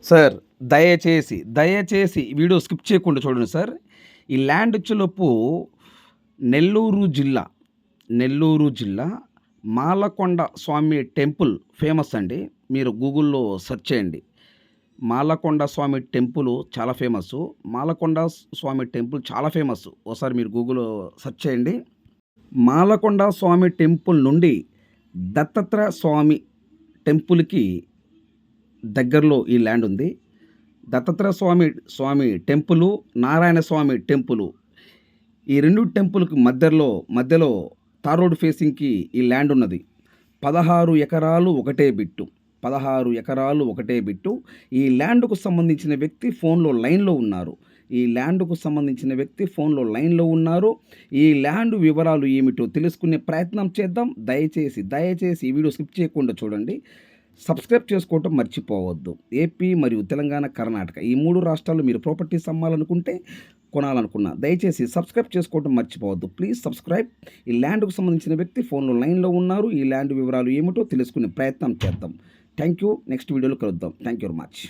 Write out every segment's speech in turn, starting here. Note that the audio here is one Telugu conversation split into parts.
సార్ దయచేసి వీడియో స్కిప్ చేయకుండా చూడండి సార్. ఈ ల్యాండ్ వచ్చేలోపు నెల్లూరు జిల్లా, నెల్లూరు జిల్లా మాలకొండ స్వామి టెంపుల్ ఫేమస్ అండి. మీరు గూగుల్‌లో సెర్చ్ చేయండి. మాలకొండ స్వామి టెంపుల్ చాలా ఫేమస్సు. మాలకొండ స్వామి టెంపుల్ చాలా ఫేమస్సు. ఓసారి మీరు గూగుల్‌లో సెర్చ్ చేయండి. మాలకొండ స్వామి టెంపుల్ నుండి దత్తాత్రేయ స్వామి టెంపుల్‌కి దగ్గరలో ఈ ల్యాండ్ ఉంది. దత్తాత్రేయ స్వామి టెంపులు, నారాయణ స్వామి టెంపులు. ఈ 2 టెంపుల్‌కి మధ్యలో తార్ రోడ్ ఫేసింగ్‌కి ఈ ల్యాండ్ ఉన్నది. 16 ఎకరాలు ఒకటే బిట్టు. 16 ఎకరాలు ఒకటే బిట్టు. ఈ ల్యాండ్‌కు సంబంధించిన వ్యక్తి ఫోన్‌లో లైన్‌లో ఉన్నారు. ఈ ల్యాండ్‌కు సంబంధించిన వ్యక్తి ఫోన్‌లో లైన్‌లో ఉన్నారు. ఈ ల్యాండ్ వివరాలు ఏమిటో తెలుసుకునే ప్రయత్నం చేద్దాం. దయచేసి ఈ వీడియో స్కిప్ చేయకుండా చూడండి. సబ్స్క్రైబ్ చేసుకోవటం మర్చిపోవద్దు. ఏపీ మరియు తెలంగాణ, కర్ణాటక ఈ 3 రాష్ట్రాల్లో మీరు ప్రాపర్టీస్ అమ్మాలనుకుంటే, కొనాలనుకున్నా దయచేసి సబ్స్క్రైబ్ చేసుకోవటం మర్చిపోవద్దు. Please subscribe. ఈ ల్యాండ్‌కు సంబంధించిన వ్యక్తి ఫోన్‌లో లైన్‌లో ఉన్నారు. ఈ ల్యాండ్ వివరాలు ఏమిటో తెలుసుకునే ప్రయత్నం చేద్దాం. Thank you. నెక్స్ట్ వీడియోలో కలుద్దాం. Thank you very much.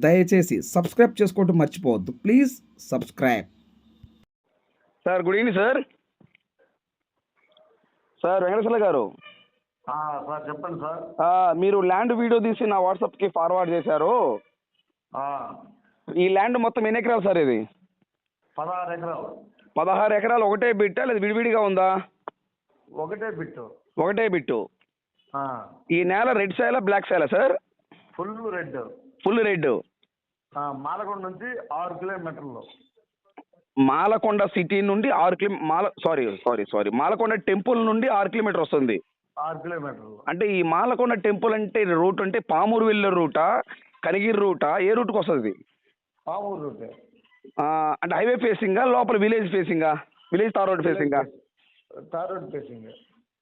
దయచేసి సబ్స్క్రైబ్ చేసుకోవటం మర్చిపోవద్దు. Please subscribe. Sir good evening sir. Sir Venkateswarlu గారు. సార్ చెప్పండి సార్. మీరు ల్యాండ్ వీడియో తీసి నా వాట్సాప్‌కి ఫార్వర్డ్ చేశారు. ఆ, ఈ ల్యాండ్ మొత్తం ఎన్ని ఎకరాలు సార్ ఇది? 16 ఎకరాలు 16 ఎకరాలు ఒకటే బిట్టా లేదా విడివిడిగా ఉందా? ఒకటే బిట్టు. ఒకటే బిట్టు. ఆ, ఈ నేల రెడ్ సాయిలా బ్లాక్ సాయిలా sir? Full red. Full red. Malakonda నుంచి 6 కిలోమీటర్లు. మాలకొండ సిటీ నుండి 6 కిలో సారీ మాలకొండ టెంపుల్ నుండి 6 కిలోమీటర్ వస్తుంది. 6 కిలోమీటర్లు. అంటే ఈ మాలకొండ టెంపుల్ అంటే రూట్ అంటే పామూరు వెళ్ళే రూటా, కనిగిరి రూటా, ఏ రూట్కి వస్తుంది? పామూరు రూటే. అంటే హైవే ఫేసింగా లోపల విలేజ్ ఫేసింగా? విలేజ్ తార్ రోడ్ ఫేసింగా? Tar road facing.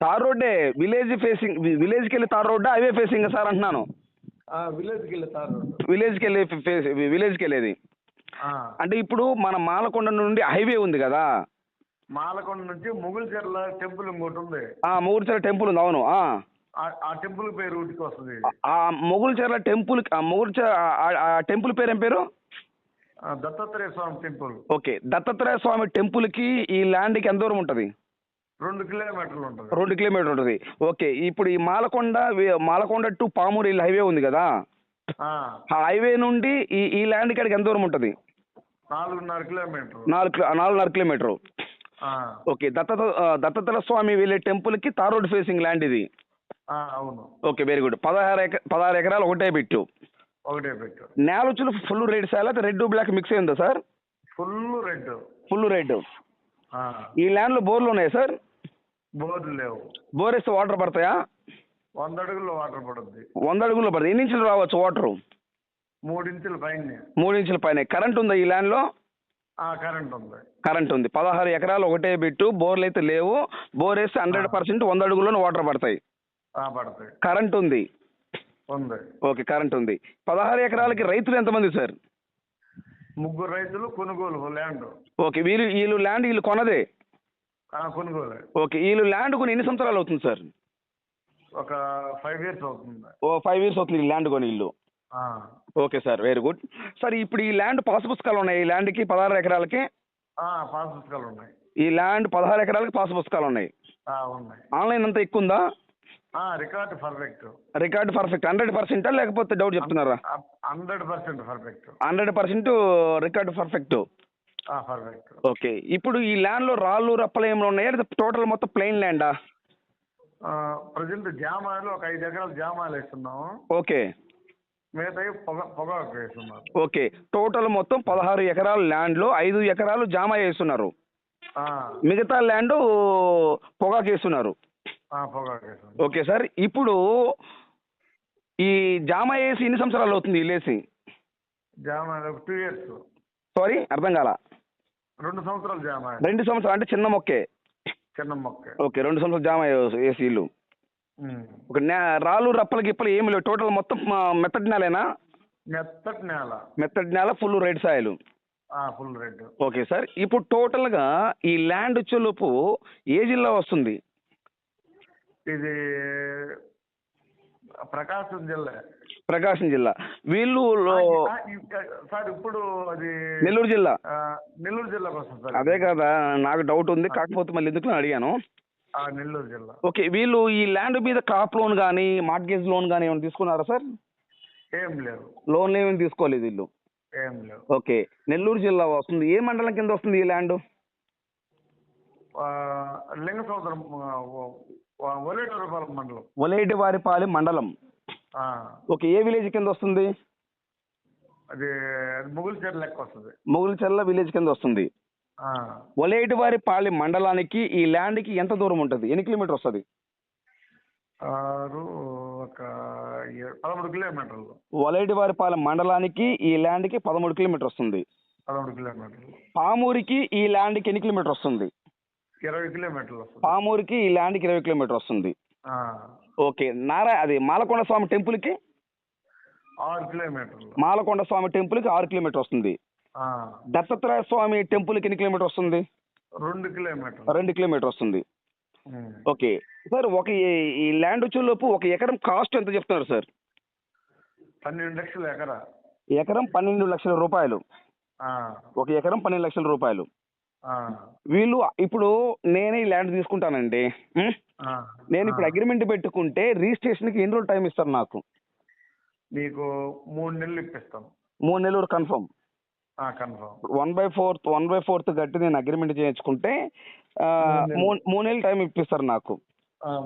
తార్ రోడ్డే. విలేజ్ ఫేసింగ్, విలేజ్కి వెళ్ళి తార్ రోడ్డా హైవే ఫేసింగ్ సార్ అంటున్నాను? విలేజ్కి వెళ్ళే తార్ రోడ్. విలేజ్కి వెళ్ళేది. ఆ, అంటే ఇప్పుడు మన మాలకొండ నుండి హైవే ఉంది కదా, మాలకొండ నుంచి ముగుల్చెర్ల టెంపుల్ ఇంకోటి ఉంది. మొగుల్చెర్ల టెంపుల్ ఉంది. అవును. ఆ టెంపుల్ పేరు రూట్కి వస్తుంది. ఆ మొగుల్చెర్ల టెంపుల్, ఆ టెంపుల్ పేరు ఏం పేరు? దత్తాత్రేయ స్వామి టెంపుల్. ఓకే. దత్తాత్రేయ స్వామి టెంపుల్కి ఈ ల్యాండ్కి ఎంత దూరం ఉంటుంది? 2 కిలోమీటర్లు ఉంటుంది. 2 కిలోమీటర్ ఉంటుంది. ఓకే. ఇప్పుడు ఈ మాలకొండ టు పామూరు హైవే ఉంది కదా, ఆ, ఆ హైవే నుండి ఈ ల్యాండ్ కాడికి ఎంత దూరం ఉంటుంది? 4.5 కిలోమీటర్లు. 4.5 కిలోమీటరు. ఆ, ఓకే. దత్తాత్రేయ స్వామి వెళ్ళే టెంపుల్కి తార్ రోడ్ ఫేసింగ్ ల్యాండ్ ఇది. అవును. Okay, very good. 16 ఎకరాలు ఒకటే బిట్టు. ఒకటే పెట్టు. నేల వచ్చి ఫుల్ రెడ్ సార్ అయితే రెడ్ బ్లాక్ మిక్స్ అయిందా sir? Full red. Full red. ఈ ల్యాండ్లో బోర్లు ఉన్నాయా సార్? బోర్లు లేవు. బోర్ వేస్తే వాటర్ పడతాయా? 100 అడుగుల్లో వాటర్ పడుద్ది. 100 అడుగుల్లో పడుతుంది. ఎన్ని ఇంచులు రావచ్చు వాటరు? 3 ఇంచుల పైన. 3 ఇంచుల పైన. కరెంట్ ఉందా ఈ ల్యాండ్లో? కరెంట్ ఉంది. కరెంట్ ఉంది. 16 ఎకరాలు ఒకటే బిట్టు. బోర్లు అయితే లేవు. బోర్ వేస్తే 100% 100 అడుగుల్లోనే వాటర్ పడతాయి. పడతాయి. కరెంట్ ఉంది. ఉంది. ఓకే, కరెంట్ ఉంది. 16 ఎకరాలకి రైతులు ఎంతమంది సార్? 3 రైతులు కొనుగోలు ల్యాండ్. ఓకే. వీళ్ళు ల్యాండ్ వీళ్ళు కొనదే. కొనుగోలు. ఓకే. వీళ్ళు ల్యాండ్ కొని ఎన్ని సంవత్సరాలు అవుతుంది సార్? ఒక 5 ఇయర్స్ అవుతుంది. 5 ఇయర్స్ అవుతుంది ఈ ల్యాండ్ కొని ఇల్లు. Okay sir, very good. Sir ఇప్పుడు ఈ ల్యాండ్ పాస్ పుస్తకాలు ఉన్నాయి ఈ ల్యాండ్కి 16 ఎకరాలకి? పాస్ పుస్తకాలు ఉన్నాయి. ఈ ల్యాండ్ 16 ఎకరాలకి పాస్ పుస్తకాలు ఉన్నాయి. ఉన్నాయి. ఆన్లైన్ అంతా ఎక్కువ ఉందా? Record perfect. రికార్డ్ పర్ఫెక్ట్ 100%, లేకపోతే డౌట్ చెప్తున్నారా? 100% perfect. 100% record perfect. Perfect. Okay. ఇప్పుడు ఈ ల్యాండ్లో రాళ్ళు రప్పలు ఏమైనా ఉన్నాయా లేదా టోటల్ మొత్తం ప్లెయిన్ ల్యాండా? ప్రజెంట్ జామాలు ఒక 5 ఎకరాలు జామాలు వేస్తున్నాము. ఓకే. మిగతా పొగాకు వేస్తున్నారు. ఓకే. టోటల్ మొత్తం 16 ఎకరాల ల్యాండ్లో 5 ఎకరాలు జామ వేస్తున్నారు. మిగతా ల్యాండ్ పొగాకు వేస్తున్నారు. పొగాకు వేస్తున్నారు. Okay sir. ఇప్పుడు ఈ జామ వేసి ఎన్ని సంవత్సరాలు అవుతుంది ఇల్లేసి? జామ 2 ఇయర్స్. సారీ, అర్థం కాల. 2 సంవత్సరాలు జామ. 2 సంవత్సరాలు అంటే చిన్న మొక్కే. చిన్న మొక్క. ఓకే. 2 సంవత్సరాలు జామ వేసి ఇల్లు. ఒక రాళ్ళు రప్పల గిప్పలు ఏమి లేవు. టోటల్ మొత్తం మెత్తటి నేలేనా? మెత్తటి నేల. మెత్తటి నేల, full red soil. Full red. Okay sir. ఇప్పుడు టోటల్గా ఈ ల్యాండ్ వచ్చేలోపు ఏ జిల్లా వస్తుంది? ఇది ప్రకాశం జిల్లా. ప్రకాశం జిల్లా. వీళ్ళు సార్ ఇప్పుడు అది నెల్లూరు జిల్లా. నెల్లూరు జిల్లాకి వస్తుంది సార్. అదే కదా నాకు డౌట్ ఉంది, కాకపోతే మళ్ళీ ఎందుకు అడిగాను. నెల్లూరు జిల్లా. ఓకే, వీళ్ళు ఈ ల్యాండ్ మీద క్రాప్ లోన్ కానీ మార్ట్గేజ్ లోన్ కానీ ఏమైనా తీసుకున్నారా సార్? ఏం లేదు. లోన్లు ఏమేమి తీసుకోలేదు వీళ్ళు. ఏం లేదు. ఓకే, నెల్లూరు జిల్లా వస్తుంది. ఏ మండలం కింద వస్తుంది ఈ ల్యాండ్? లింగ సముద్రం, ఒలేటివారిపాలెం మండలం. ఒలేటివారిపాలెం మండలం. ఓకే, ఏ విలేజ్ కింద వస్తుంది? అది ముగుల్చెర్ల లెక్క వస్తుంది. ముగుల్చెర్ల విలేజ్ కింద వస్తుంది. ఒలేటివారిపాలెం మండలానికి ఈ ల్యాండ్కి ఎంత దూరం ఉంటుంది? ఎన్ని కిలోమీటర్ వస్తుంది? ఒక 13 కిలోమీటర్లు. ఒలేటివారిపాలెం మండలానికి ఈ ల్యాండ్కి 13 కిలోమీటర్ వస్తుంది. 13 కిలోమీటర్లు. పామూరికి ఈ ల్యాండ్కి ఎన్ని కిలోమీటర్ వస్తుంది? 20 కిలోమీటర్లు వస్తుంది. పామూరికి ఈ ల్యాండ్కి 20 కిలోమీటర్ వస్తుంది. ఓకే, అది మాలకొండ స్వామి టెంపుల్కి 6 కిలోమీటర్లు. మాలకొండ స్వామి టెంపుల్కి 6 కిలోమీటర్ వస్తుంది. దత్తాత్రేయ స్వామి టెంపుల్కి ఎన్ని కిలోమీటర్ వస్తుంది? 2 కిలోమీటర్లు. 2 కిలోమీటర్ వస్తుంది. ఓకే సార్, ఈ ల్యాండ్ వచ్చేలోపు ఒక ఎకరం కాస్ట్ ఎంత చెప్తున్నారు సార్? 12 లక్షల ఎకరా. ఎకరం 12 లక్షల రూపాయలు. ఒక ఎకరం 12 లక్షల రూపాయలు. వీళ్ళు ఇప్పుడు నేనే ఈ ల్యాండ్ తీసుకుంటానండి. నేను ఇప్పుడు అగ్రిమెంట్ పెట్టుకుంటే రిజిస్ట్రేషన్కి ఎన్ని రోజులు టైం ఇస్తారు నాకు? మీకు 3 నెలలు ఇప్పిస్తాం. 3 నెలలు కన్ఫర్మ్. కన్ఫర్మ్. 1/4 కట్టి నేను అగ్రిమెంట్ చేయించుకుంటే 3 నెలలు టైం ఇప్పిస్తారు నాకు.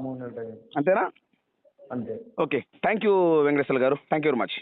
3 నెలలు టైం. అంతేనా? అంతే. ఓకే, థ్యాంక్ యూ వెంకటేశ్వర గారు, థ్యాంక్ యూ వెరీ మచ్.